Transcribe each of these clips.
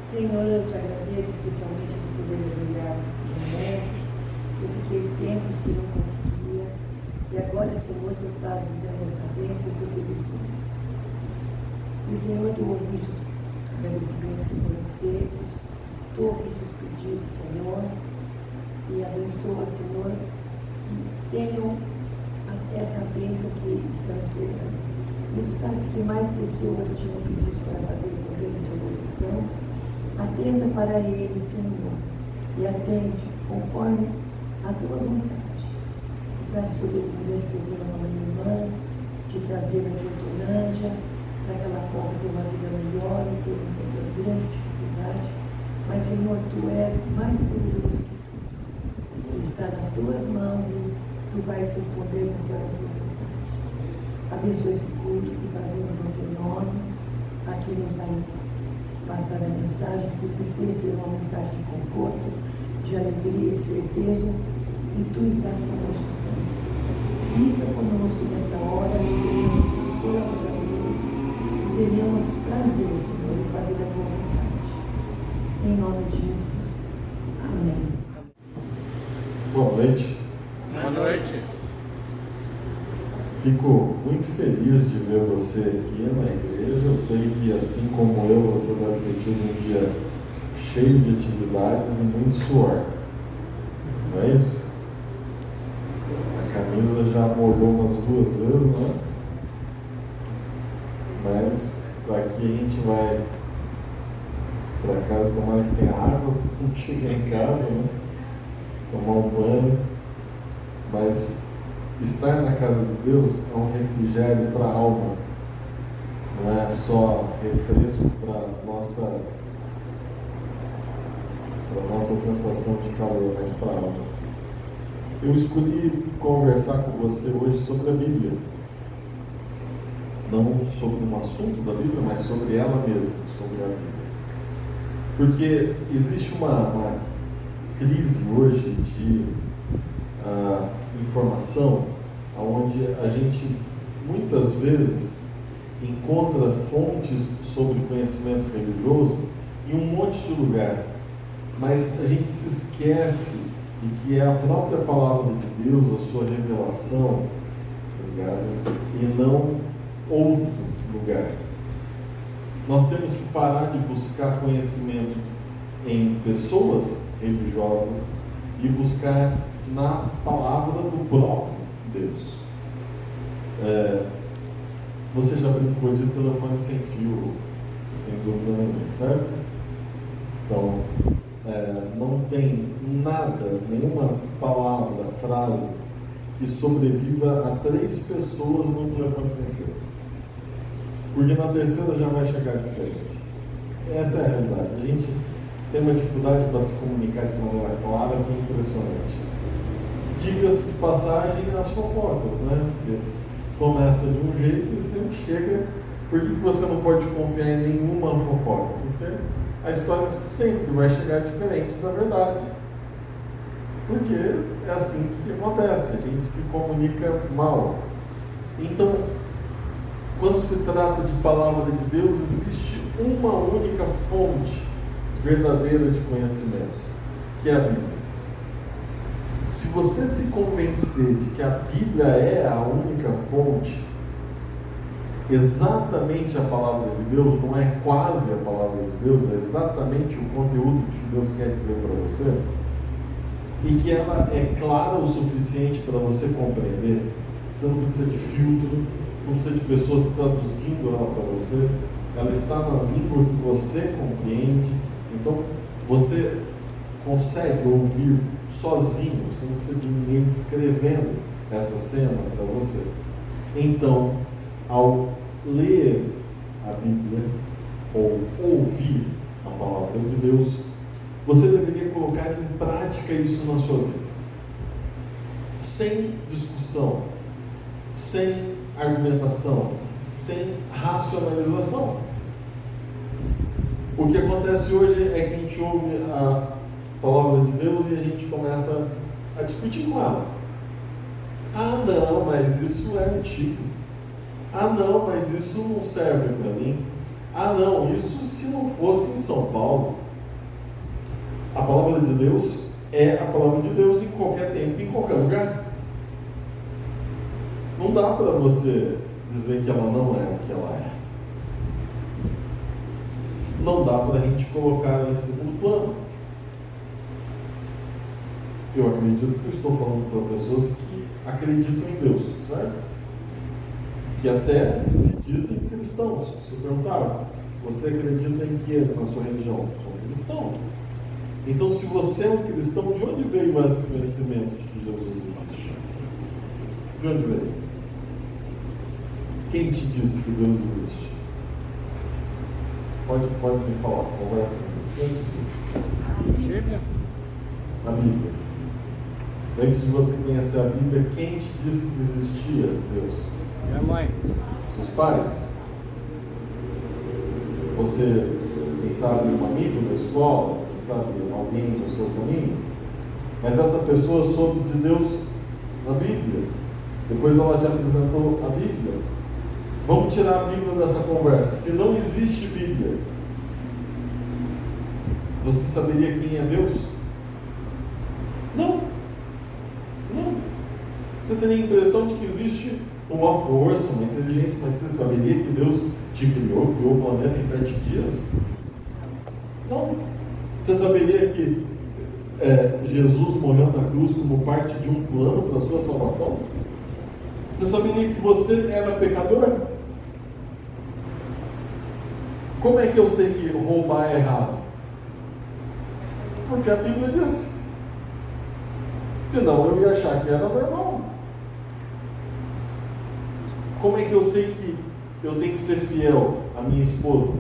Senhor, eu te agradeço especialmente por poder ajoelhar de novo. Eu fiquei tempos que não conseguia. E agora, Senhor, tu estás me dando essa bênção, eu estou feliz por isso. E, Senhor, tu ouviste os agradecimentos que foram feitos, tu ouviste os pedidos, Senhor, e abençoa, Senhor, que tenham essa bênção que estão esperando. E tu sabes que mais pessoas tinham pedido para fazer também no seu coração. Atenda para eles, Senhor, e atende conforme a tua vontade. Tu sabes que eu tenho um grande problema com a minha irmã, de trazê-la de Hortolândia, para que ela possa ter uma vida melhor, e ter uma grande dificuldade. Mas, Senhor, tu és mais poderoso que tudo. Ele está nas tuas mãos e tu vais responder conforme a tua vontade. Abençoa esse culto que fazemos no teu nome, aqui nos dá passar a mensagem, que nos tenha ser uma mensagem de conforto, de alegria e certeza que tu estás conosco, Senhor. Fica conosco nessa hora, desejamos que os colaboradores e tenhamos prazer, Senhor, em fazer a tua vontade. Em nome de Jesus. Amém. Boa noite. Boa noite. Fico muito feliz de ver você aqui na igreja. Eu sei que, assim como eu, você deve ter tido um dia cheio de atividades e muito suor. Não é isso? A camisa já molhou umas 2 vezes, né? Mas daqui a gente vai para casa, tomara que tenha água quando chegar em casa, né? Tomar um banho. Mas estar na casa de Deus é um refrigério para a alma, não é só refresco para a nossa sensação de calor, mas para a alma. Eu escolhi conversar com você hoje sobre a Bíblia, não sobre um assunto da Bíblia, mas sobre ela mesma, sobre a Bíblia, porque existe uma crise hoje de informação, onde a gente muitas vezes encontra fontes sobre conhecimento religioso em um monte de lugar, mas a gente se esquece de que é a própria palavra de Deus, a sua revelação, e não outro lugar. Nós temos que parar de buscar conhecimento em pessoas religiosas e buscar na palavra do próprio Deus. Você já brincou de telefone sem fio, sem dúvida nenhuma, certo? Então, não tem nada, nenhuma palavra, frase que sobreviva a 3 pessoas no telefone sem fio, porque na terceira já vai chegar diferente. Essa é a realidade. A gente tem uma dificuldade para se comunicar de maneira clara que é impressionante. Diga-se de passagem as fofocas, né? Porque começa de um jeito e sempre chega. Por que você não pode confiar em nenhuma fofoca? Porque a história sempre vai chegar diferente da verdade. Porque é assim que acontece, a gente se comunica mal. Então, quando se trata de palavra de Deus, existe uma única fonte verdadeira de conhecimento, que é a Bíblia. Se você se convencer de que a Bíblia é a única fonte, exatamente a palavra de Deus, não é quase a palavra de Deus, é exatamente o conteúdo que Deus quer dizer para você, e que ela é clara o suficiente para você compreender, você não precisa de filtro, não precisa de pessoas traduzindo ela para você, ela está na língua que você compreende, então você consegue ouvir sozinho, você não precisa de ninguém descrevendo essa cena para você. Então, ao ler a Bíblia ou ouvir a palavra de Deus, você deveria colocar em prática isso na sua vida, sem discussão, sem argumentação, sem racionalização. O que acontece hoje é que a gente ouve a palavra de Deus e a gente começa a discutir com ela. Ah, não, mas isso é antigo. Ah, não, mas isso não serve para mim. Ah, não, isso se não fosse em São Paulo. A palavra de Deus é a palavra de Deus em qualquer tempo, em qualquer lugar. Não dá para você dizer que ela não é o que ela é. Não dá para a gente colocar ela em segundo plano. Eu acredito que eu estou falando para pessoas que acreditam em Deus, certo? Que até se dizem cristãos. Se perguntar, você acredita em que na sua religião? Sou um cristão. Então, se você é um cristão, de onde veio esse conhecimento de que Jesus existe? De onde veio? Quem te disse que Deus existe? Pode me falar, conversa. Quem te disse? A Bíblia. A Bíblia. Antes de você conhecer a Bíblia, quem te disse que existia Deus? Minha mãe. Seus pais? Você, quem sabe, um amigo na escola? Quem sabe, alguém no seu caminho? Mas essa pessoa soube de Deus na Bíblia. Depois ela te apresentou a Bíblia. Vamos tirar a Bíblia dessa conversa. Se não existe Bíblia, você saberia quem é Deus? Não. Você teria a impressão de que existe uma força, uma inteligência, mas você saberia que Deus te criou o planeta em 7 dias? Não. Você saberia que Jesus morreu na cruz como parte de um plano para a sua salvação? Você saberia que você era pecador? Como é que eu sei que roubar é errado? Porque a Bíblia diz. Senão eu ia achar que era normal. Como é que eu sei que eu tenho que ser fiel à minha esposa?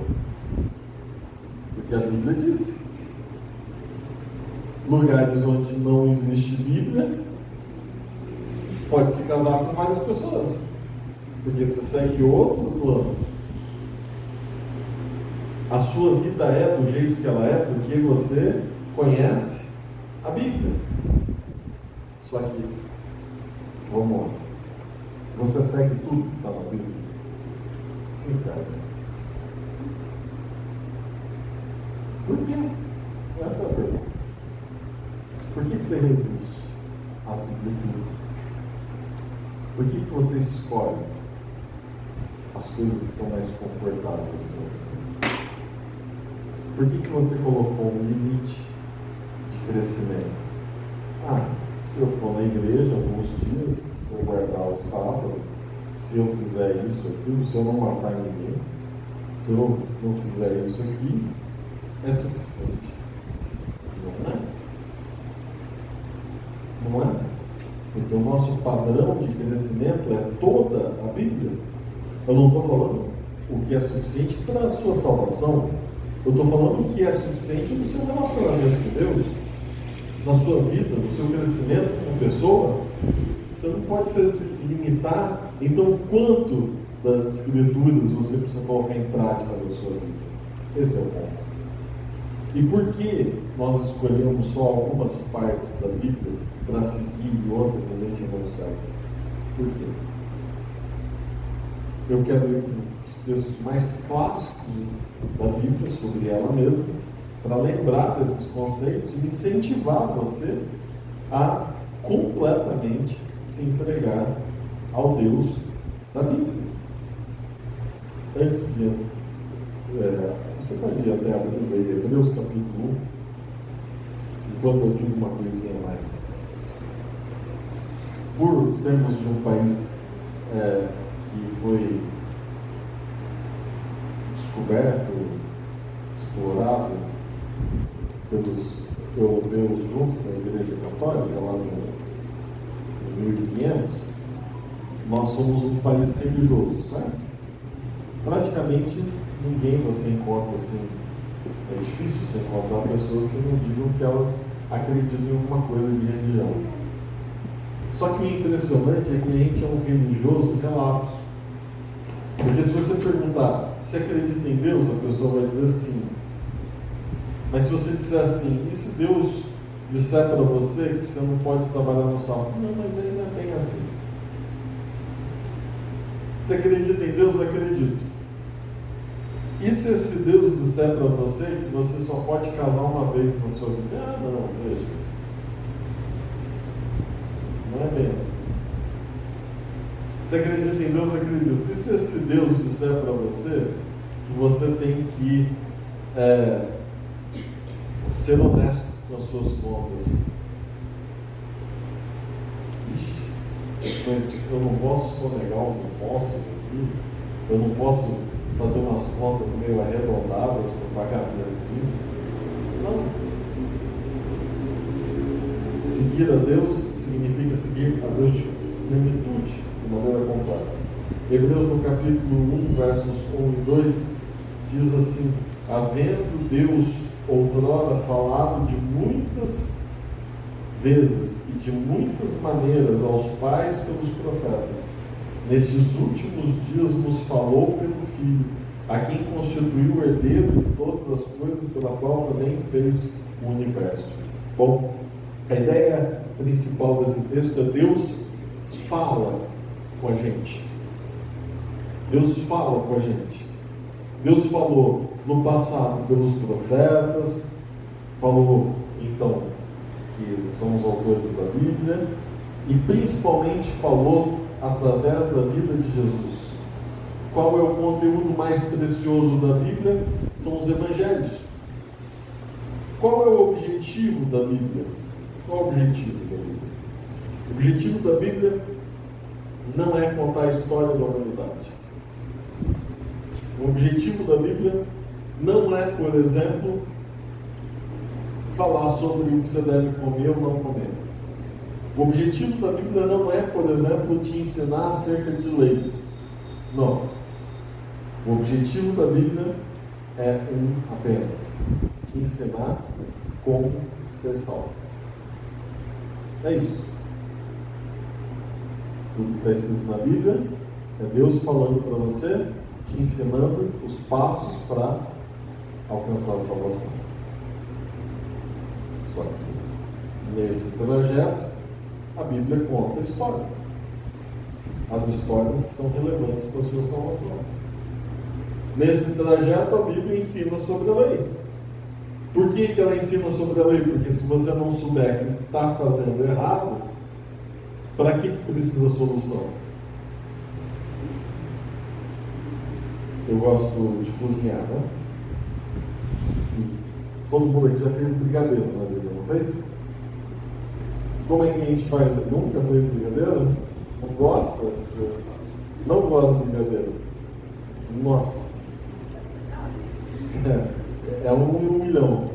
Porque a Bíblia diz. Lugares onde não existe Bíblia, pode se casar com várias pessoas, porque você segue outro plano. A sua vida é do jeito que ela é porque você conhece a Bíblia. Só que, vamos lá, você segue tudo que está na Bíblia? Sincero. Por quê? Essa é a pergunta. Por que você resiste a seguir tudo? Por que você escolhe as coisas que são mais confortáveis para você? Por que você colocou um limite de crescimento? Se eu for na igreja alguns dias, se eu guardar o sábado, se eu fizer isso, aquilo, se eu não matar ninguém, se eu não fizer isso aqui, é suficiente. Não é? Não é? Porque o nosso padrão de crescimento é toda a Bíblia. Eu não estou falando o que é suficiente para a sua salvação. Eu estou falando o que é suficiente no seu relacionamento com Deus, na sua vida, no seu crescimento como pessoa. Você não pode se limitar. Então, quanto das Escrituras você precisa colocar em prática na sua vida? Esse é o ponto. E por que nós escolhemos só algumas partes da Bíblia para seguir e outras a gente não segue? Por quê? Eu quero ir para os textos mais clássicos da Bíblia, sobre ela mesma, para lembrar desses conceitos e incentivar você a completamente se entregar ao Deus da Bíblia. Antes de você pode ir até abrindo aí Hebreus capítulo 1, enquanto eu digo uma coisinha a mais. Por sermos de um país que foi descoberto, explorado pelos europeus junto com a Igreja Católica lá em 1500, nós somos um país religioso, certo? Praticamente ninguém você encontra assim, é difícil você encontrar pessoas que não digam que elas acreditam em alguma coisa de religião. Só que o impressionante é que a gente é um religioso relapso. Porque se você perguntar se acredita em Deus, a pessoa vai dizer sim. Mas se você disser assim, e se Deus disser para você que você não pode trabalhar no sábado? Não, mas ele não é bem assim. Você acredita em Deus? Acredito. E se esse Deus disser para você que você só pode casar uma vez na sua vida? Ah, não, veja. Não é bem assim. Você acredita em Deus? Acredita. E se esse Deus disser para você que você tem que ser honesto com as suas contas? Ixi, mas eu não posso sonegar os impostos aqui, eu não posso fazer umas contas meio arredondadas para pagar minhas dívidas. Não. Seguir a Deus significa seguir a Deus de plenitude, de maneira completa. Hebreus no capítulo 1, versos 1 e 2, diz assim: havendo Deus outrora falado de muitas vezes e de muitas maneiras aos pais pelos profetas, nestes últimos dias nos falou pelo Filho, a quem constituiu o herdeiro de todas as coisas, pela qual também fez o universo. Bom, a ideia principal desse texto é: Deus fala com a gente. Deus fala com a gente. Deus falou no passado pelos profetas, falou então que são os autores da Bíblia, e principalmente falou através da vida de Jesus. Qual é o conteúdo mais precioso da Bíblia? São os evangelhos. Qual é o objetivo da Bíblia? Qual é o objetivo da Bíblia? O objetivo da Bíblia não é contar a história da humanidade. O objetivo da Bíblia não é, por exemplo, falar sobre o que você deve comer ou não comer. O objetivo da Bíblia não é, por exemplo, te ensinar acerca de leis. Não. O objetivo da Bíblia é apenas: te ensinar como ser salvo. É isso. Tudo que está escrito na Bíblia é Deus falando para você, te ensinando os passos para alcançar a salvação. Só que nesse trajeto a Bíblia conta a história, as histórias que são relevantes para a sua salvação. Nesse trajeto a Bíblia ensina sobre a lei. Por que ela ensina sobre a lei? Porque se você não souber que está fazendo errado, para que precisa solução? Eu gosto de cozinhar, né? E todo mundo aqui já fez brigadeiro na vida, não fez? Como é que a gente faz? Nunca fez brigadeiro? Não gosta? Não gosta de brigadeiro? Nossa! É 1 em 1 milhão.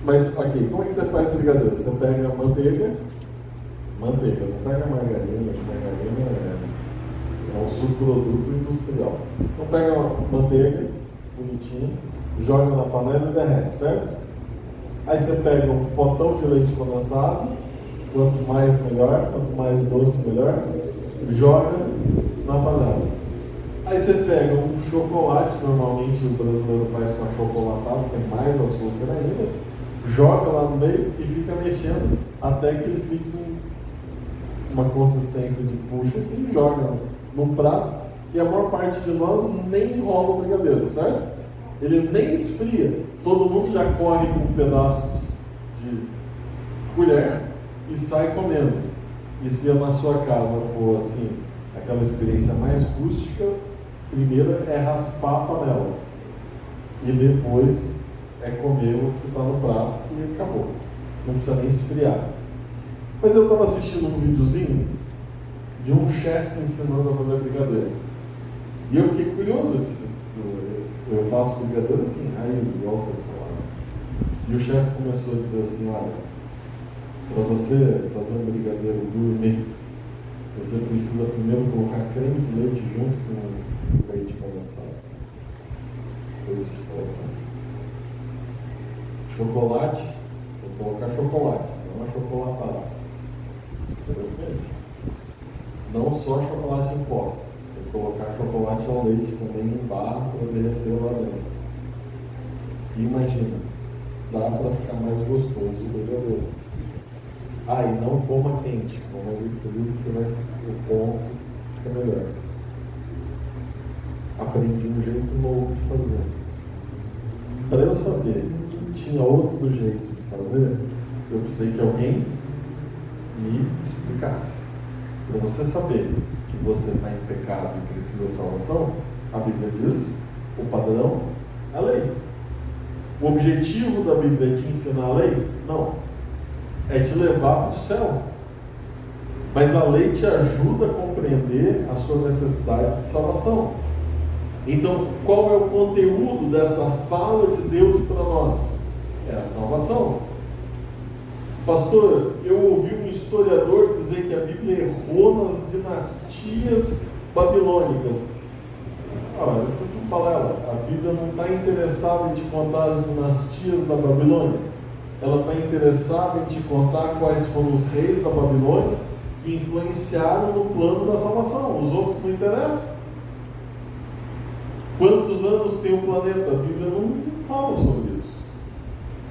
Mas, ok, como é que você faz brigadeiro? Você pega manteiga, não pega margarina é um subproduto industrial. Então pega uma manteiga bonitinha, joga na panela e derrete, certo? Aí você pega um potão de leite condensado, quanto mais melhor, quanto mais doce melhor, joga na panela. Aí você pega um chocolate, normalmente o brasileiro faz com achocolatado, tem mais açúcar ainda, joga lá no meio e fica mexendo até que ele fique uma consistência de puxa, assim, joga num prato, e a maior parte de nós nem enrola o brigadeiro, certo? Ele nem esfria, todo mundo já corre com um pedaço de colher e sai comendo. E se na sua casa for assim, aquela experiência mais rústica, primeiro é raspar a panela e depois é comer o que está no prato e acabou, não precisa nem esfriar. Mas eu estava assistindo um videozinho de um chefe ensinando a fazer brigadeiro. E eu fiquei curioso, eu disse, eu faço brigadeiro assim, raiz, igual vocês falaram. E o chefe começou a dizer assim: olha, para você fazer um brigadeiro gourmet, você precisa primeiro colocar creme de leite junto com leite condensado. Eu disse: opa. Chocolate, vou colocar chocolate, não achocolatado. Isso é interessante. Não só chocolate em pó, tem que colocar chocolate ao leite também em barra para derreter lá dentro. E imagina, dá para ficar mais gostoso o brigadeiro. E não coma quente, coma ele frio, que vai, o ponto fica melhor. aprendi um jeito novo de fazer. Para eu saber que tinha outro jeito de fazer, eu precisei que alguém me explicasse. Para você saber que você está em pecado e precisa de salvação, a Bíblia diz, o padrão é a lei. O objetivo da Bíblia é te ensinar a lei? Não. É te levar para o céu. Mas a lei te ajuda a compreender a sua necessidade de salvação. Então, qual é o conteúdo dessa fala de Deus para nós? É a salvação. Pastor, eu ouvi um historiador dizer que a Bíblia errou nas dinastias babilônicas. Olha, isso é tudo balela. A Bíblia não está interessada em te contar as dinastias da Babilônia. Ela está interessada em te contar quais foram os reis da Babilônia que influenciaram no plano da salvação. Os outros não interessam. Quantos anos tem o planeta? A Bíblia não fala sobre isso.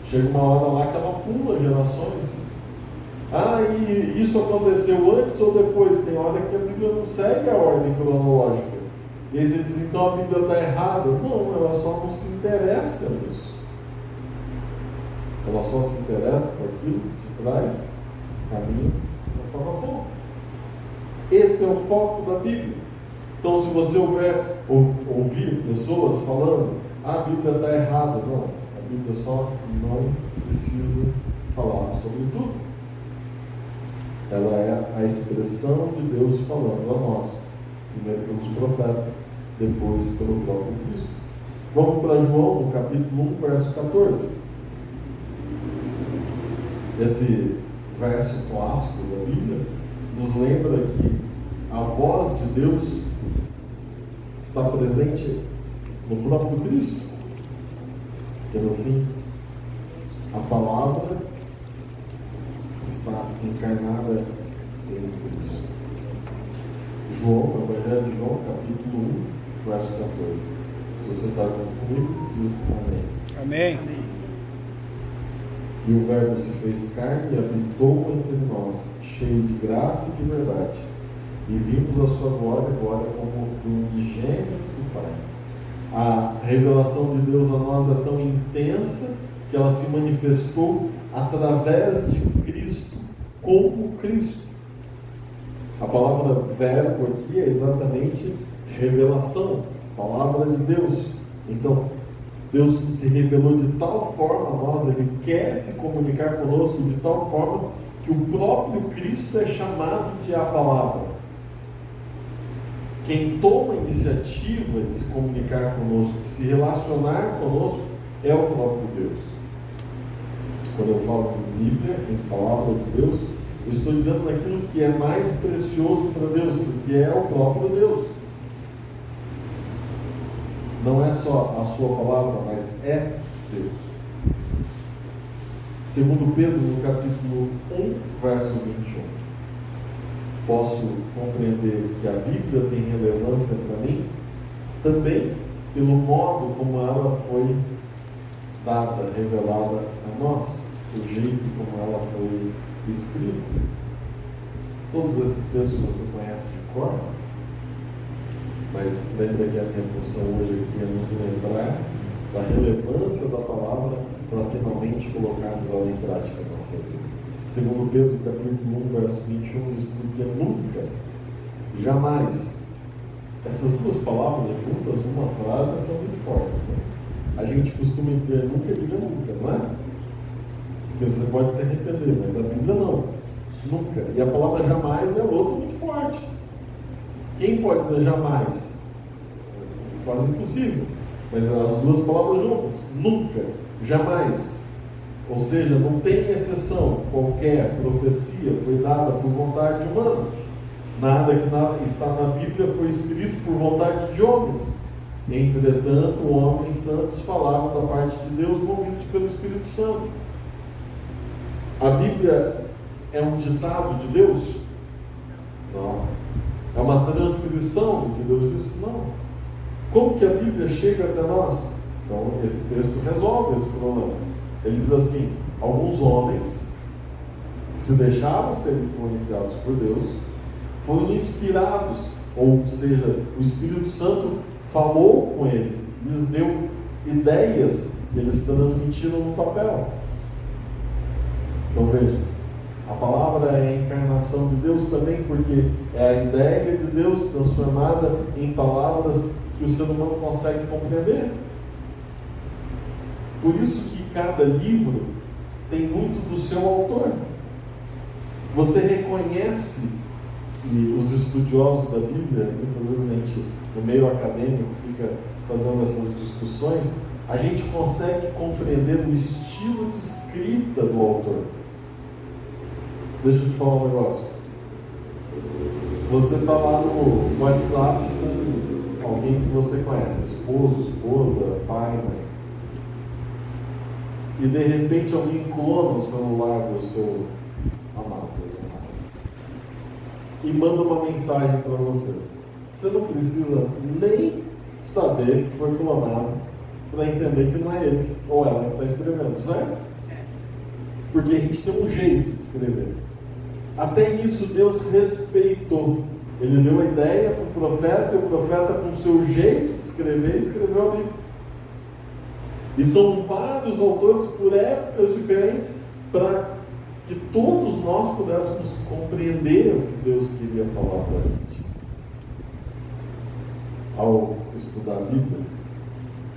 Chega uma hora lá que ela pula gerações. E isso aconteceu antes ou depois? Tem hora que a Bíblia não segue a ordem cronológica. E aí você diz, então a Bíblia está errada. Não, ela só não se interessa nisso. Ela só se interessa naquilo que te traz o caminho da salvação. Esse é o foco da Bíblia. Então, se você ouvir pessoas falando, a Bíblia está errada, não. A Bíblia só não precisa falar sobre tudo. Ela é a expressão de Deus falando a nós. Primeiro pelos profetas, depois pelo próprio Cristo. Vamos para João, no capítulo 1, verso 14. Esse verso clássico da Bíblia nos lembra que a voz de Deus está presente no próprio Cristo, que no fim a palavra está encarnada em Cristo. João, Evangelho de João, capítulo 1, verso 14. Se você está junto comigo, diz amém. Amém. E o Verbo se fez carne e habitou entre nós, cheio de graça e de verdade. E vimos a sua glória agora como do unigênito do Pai. A revelação de Deus a nós é tão intensa que ela se manifestou através de Cristo, como Cristo. A palavra verbo aqui é exatamente revelação, palavra de Deus. Então, Deus se revelou de tal forma a nós, Ele quer se comunicar conosco de tal forma que o próprio Cristo é chamado de a palavra. Quem toma a iniciativa de se comunicar conosco, de se relacionar conosco, é o próprio Deus. Quando eu falo em Bíblia, em palavra de Deus, eu estou dizendo naquilo que é mais precioso para Deus, porque é o próprio Deus. Não é só a sua palavra, mas é Deus. Segundo Pedro, no capítulo 1, verso 21. Posso compreender que a Bíblia tem relevância para mim também pelo modo como ela foi dada, revelada a nós, o jeito como ela foi escrita. Todos esses textos você conhece de cor, mas lembra que a minha função hoje aqui é nos lembrar da relevância da palavra para finalmente colocarmos ela em prática na nossa vida. Segundo Pedro, capítulo 1, verso 21, diz, porque nunca, jamais, essas duas palavras juntas numa frase são muito fortes, né? A gente costuma dizer nunca, diga nunca, não é? Porque você pode se arrepender, mas a Bíblia não. Nunca. E a palavra jamais é outra muito forte. Quem pode dizer jamais? É quase impossível. Mas as duas palavras juntas. Nunca. Jamais. Ou seja, não tem exceção. Qualquer profecia foi dada por vontade humana. Nada que está na Bíblia foi escrito por vontade de homens. Entretanto, homens santos falaram da parte de Deus, movidos pelo Espírito Santo. A Bíblia é um ditado de Deus? Não. É uma transcrição do que Deus disse? Não. Como que a Bíblia chega até nós? Então, esse texto resolve esse problema. Ele diz assim: alguns homens que se deixaram ser influenciados por Deus foram inspirados, ou seja, o Espírito Santo falou com eles, lhes deu ideias que eles transmitiram no papel. Então veja, a palavra é a encarnação de Deus também, porque é a ideia de Deus transformada em palavras que o ser humano consegue compreender. Por isso que cada livro tem muito do seu autor. Você reconhece, e os estudiosos da Bíblia, muitas vezes a gente, no meio acadêmico, fica fazendo essas discussões, a gente consegue compreender o estilo de escrita do autor. Deixa eu te falar um negócio. Você está lá no WhatsApp com alguém que você conhece, esposo, esposa, pai, mãe. E de repente alguém clona o celular do seu amado e manda uma mensagem para você. Você não precisa nem saber que foi clonado para entender que não é ele ou ela que está escrevendo, certo? Porque a gente tem um jeito de escrever. Até isso Deus respeitou. Ele deu a ideia para o profeta, e o profeta, com o seu jeito de escrever, escreveu a Bíblia. E são vários autores por épocas diferentes para que todos nós pudéssemos compreender o que Deus queria falar para a gente. Ao estudar a Bíblia,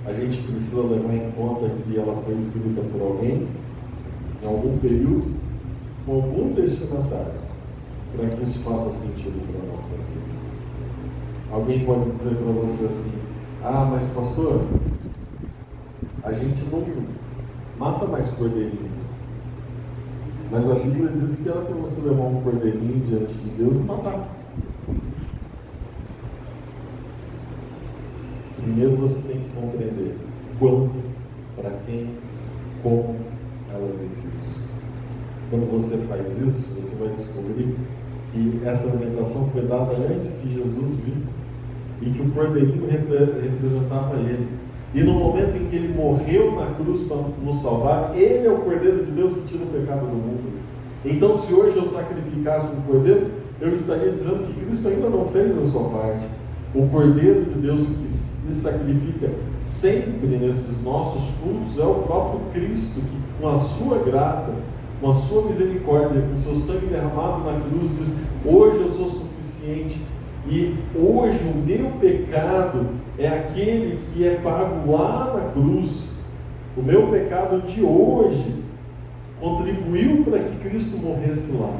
a gente precisa levar em conta que ela foi escrita por alguém, em algum período, com algum destinatário, para que isso faça sentido para a nossa vida. Alguém pode dizer para você assim: ah, mas pastor, a gente não mata mais cordeirinho. Mas a Bíblia diz que era para você levar um cordeirinho diante de Deus e matar. Primeiro você tem que compreender quando, para quem, como ela disse isso. Quando você faz isso, você vai descobrir que essa alimentação foi dada antes que Jesus viu e que o cordeirinho representava ele. E no momento em que ele morreu na cruz para nos salvar, ele é o Cordeiro de Deus que tira o pecado do mundo. Então, se hoje eu sacrificasse um cordeiro, eu estaria dizendo que Cristo ainda não fez a sua parte. O Cordeiro de Deus que se sacrifica sempre nesses nossos cultos é o próprio Cristo, que com a sua graça, com a sua misericórdia, com o seu sangue derramado na cruz, diz: hoje eu sou suficiente. E hoje o meu pecado é aquele que é pago lá na cruz. O meu pecado de hoje contribuiu para que Cristo morresse lá.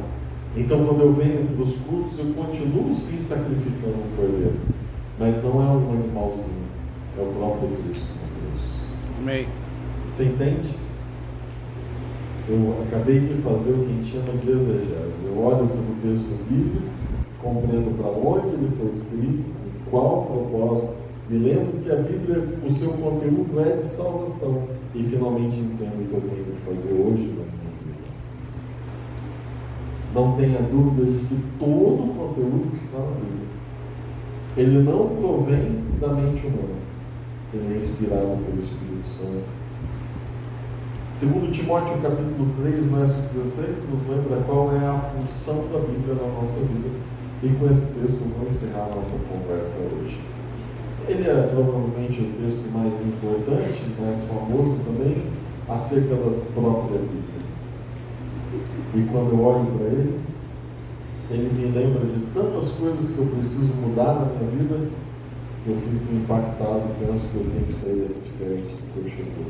Então, quando eu venho para os cultos, eu continuo sim sacrificando um cordeiro, mas não é um animalzinho, é o próprio Cristo na cruz. Amém. Você entende? Eu acabei de fazer o que a gente chama de exegese. Eu olho para o texto bíblico, compreendo para onde ele foi escrito, com qual propósito, me lembro que a Bíblia, o seu conteúdo é de salvação, e finalmente entendo o que eu tenho que fazer hoje na minha vida. Não tenha dúvidas de que todo o conteúdo que está na Bíblia, ele não provém da mente humana, ele é inspirado pelo Espírito Santo. Segundo Timóteo capítulo 3, verso 16, nos lembra qual é a função da Bíblia na nossa vida. E com esse texto eu vou encerrar a nossa conversa hoje. Ele é provavelmente o texto mais importante, mais famoso também, acerca da própria Bíblia. E quando eu olho para ele, ele me lembra de tantas coisas que eu preciso mudar na minha vida, que eu fico impactado e penso que eu tenho que sair daqui diferente do que eu cheguei.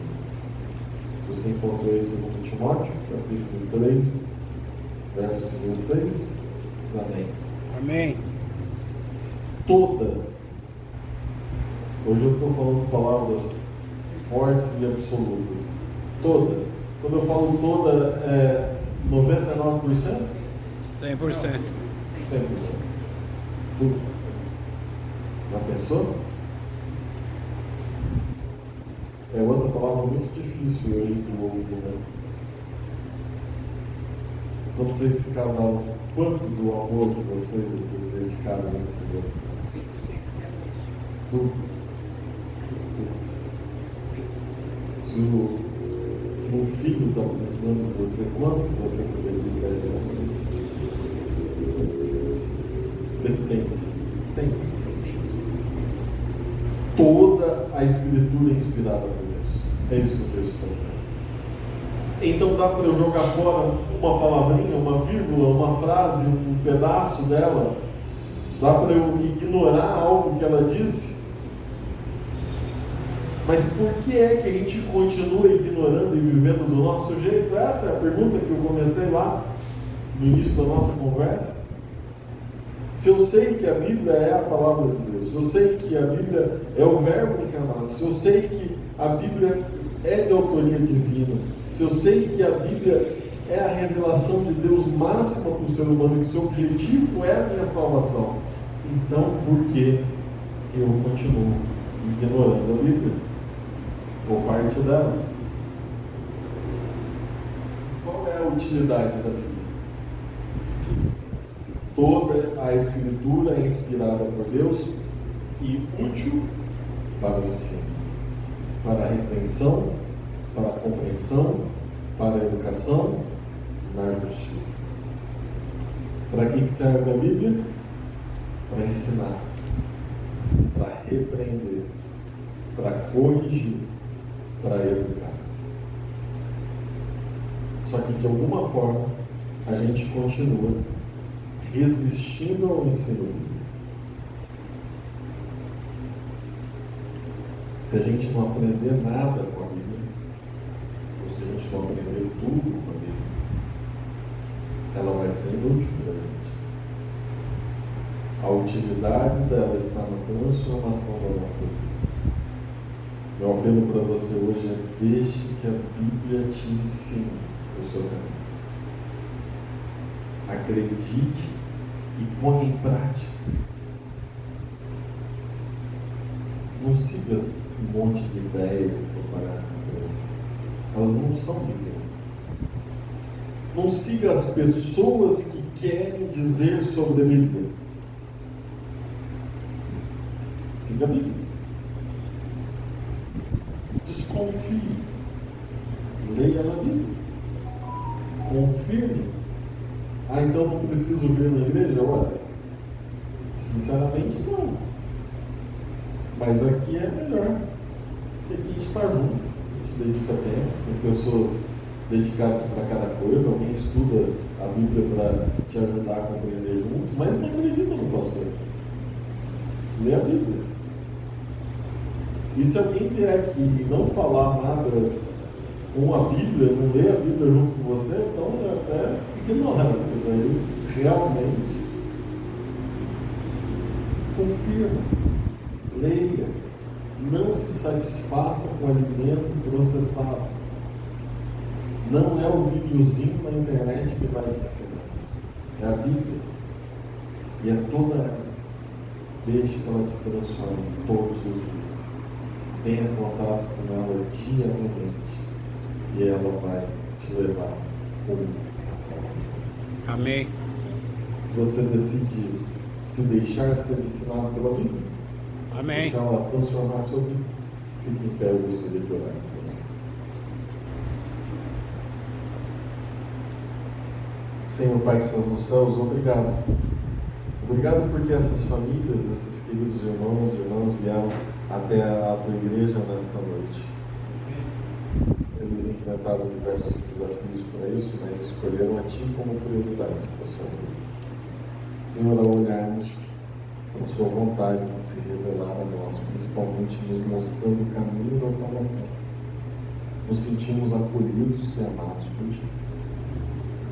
Se você encontrou esse em Timóteo, capítulo 3, verso 16, diz amém. Amém. Toda. Hoje eu estou falando palavras fortes e absolutas. Toda. Quando eu falo toda, é 99%? 100%. 100%. Tudo. Já pensou? É outra palavra muito difícil hoje para ouvir, né? Quando vocês se casaram, quanto do amor de vocês dedicaram um para o outro? Tudo. Tudo. Se um filho está precisando de você, quanto que você se dedica a ele? Depende. 100%. Toda a Escritura é inspirada por Deus. É isso que o texto está dizendo. Então dá para eu jogar fora uma palavrinha, uma vírgula, uma frase, um pedaço dela? Dá para eu ignorar algo que ela disse? Mas por que é que a gente continua ignorando e vivendo do nosso jeito? Essa é a pergunta que eu comecei lá no início da nossa conversa. Se eu sei que a Bíblia é a palavra de Deus, se eu sei que a Bíblia é o Verbo encarnado, se eu sei que a Bíblia é de autoria divina, se eu sei que a Bíblia é a revelação de Deus máxima para o ser humano e que seu objetivo é a minha salvação, então por que eu continuo ignorando a Bíblia? Ou parte dela? Qual é a utilidade da Bíblia? Toda a Escritura é inspirada por Deus e útil para o ensino, para a repreensão, para a compreensão, para a educação na justiça. Para que serve a Bíblia? Para ensinar, para repreender, para corrigir, para educar. Só que de alguma forma a gente continua resistindo ao ensino bíblico. Se a gente não aprender nada com a Bíblia, ou se a gente não aprender tudo com a Bíblia, ela vai ser inútil para a gente. A utilidade dela está na transformação da nossa vida. Meu apelo para você hoje é: deixe que a Bíblia te ensine o seu caminho. Acredite e ponha em prática. Não siga um monte de ideias que aparecem por aí. Elas não são divinas. Não siga as pessoas que querem dizer sobre a Bíblia. Siga a Bíblia. Desconfie. Leia na Bíblia. Confirme. Então não preciso vir na igreja? Olha, sinceramente não. Mas aqui é melhor. Porque aqui a gente está junto, a gente dedica tempo, tem pessoas dedicadas para cada coisa, alguém estuda a Bíblia para te ajudar a compreender junto, mas não acredita no pastor. Lê a Bíblia. E se alguém vier aqui e não falar nada com a Bíblia, não lê a Bíblia junto com você, então até ignora, porque daí realmente confirma, leia, não se satisfaça com alimento processado. Não é o videozinho na internet que vai te ensinar, é a Bíblia, e é toda ela. Deixe que ela te transforme todos os dias. Tenha contato com ela diariamente. E ela vai te levar rumo à salvação. Amém. Você decide se deixar ser ensinado pela Bíblia? Amém. Deixar ela transformar a sua vida? Fique em pé, eu gostaria de orar com você. Senhor Pai que estás nos céus, obrigado. Obrigado porque essas famílias, esses queridos irmãos e irmãs vieram até a tua igreja nesta noite. Eles enfrentaram diversos desafios para isso, mas escolheram a Ti como prioridade para a sua vida. Senhor, ao olharmos para a Sua vontade de se revelar a nós, principalmente nos mostrando o caminho da salvação, nos sentimos acolhidos e amados por Ti.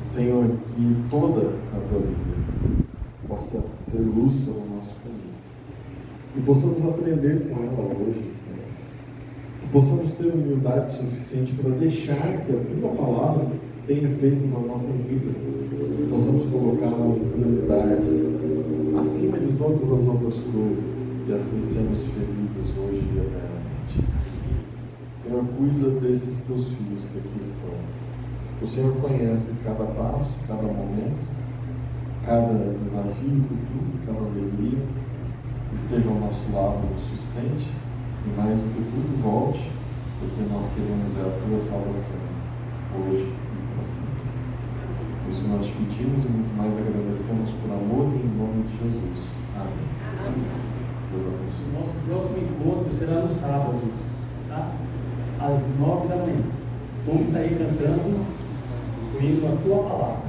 Senhor, que toda a Tua Bíblia possa ser luz para o nosso caminho, que possamos aprender com ela hoje, Senhor. Que possamos ter humildade suficiente para deixar que a Tua palavra tenha feito na nossa vida, que possamos colocá-la em prioridade, acima de todas as outras coisas, e assim sermos felizes hoje e eternamente. Senhor, cuida desses Teus filhos que aqui estão. O Senhor conhece cada passo, cada momento, cada desafio futuro, cada alegria. Esteja ao nosso lado, nos sustente. E mais do que tudo, volte, porque nós queremos a Tua salvação, hoje e para sempre. Isso nós te pedimos e muito mais agradecemos por amor e em nome de Jesus. Amém. Amém. Deus abençoe. Nosso próximo encontro será no sábado, tá? Às 9 da manhã. Vamos sair cantando o hino A Tua Palavra.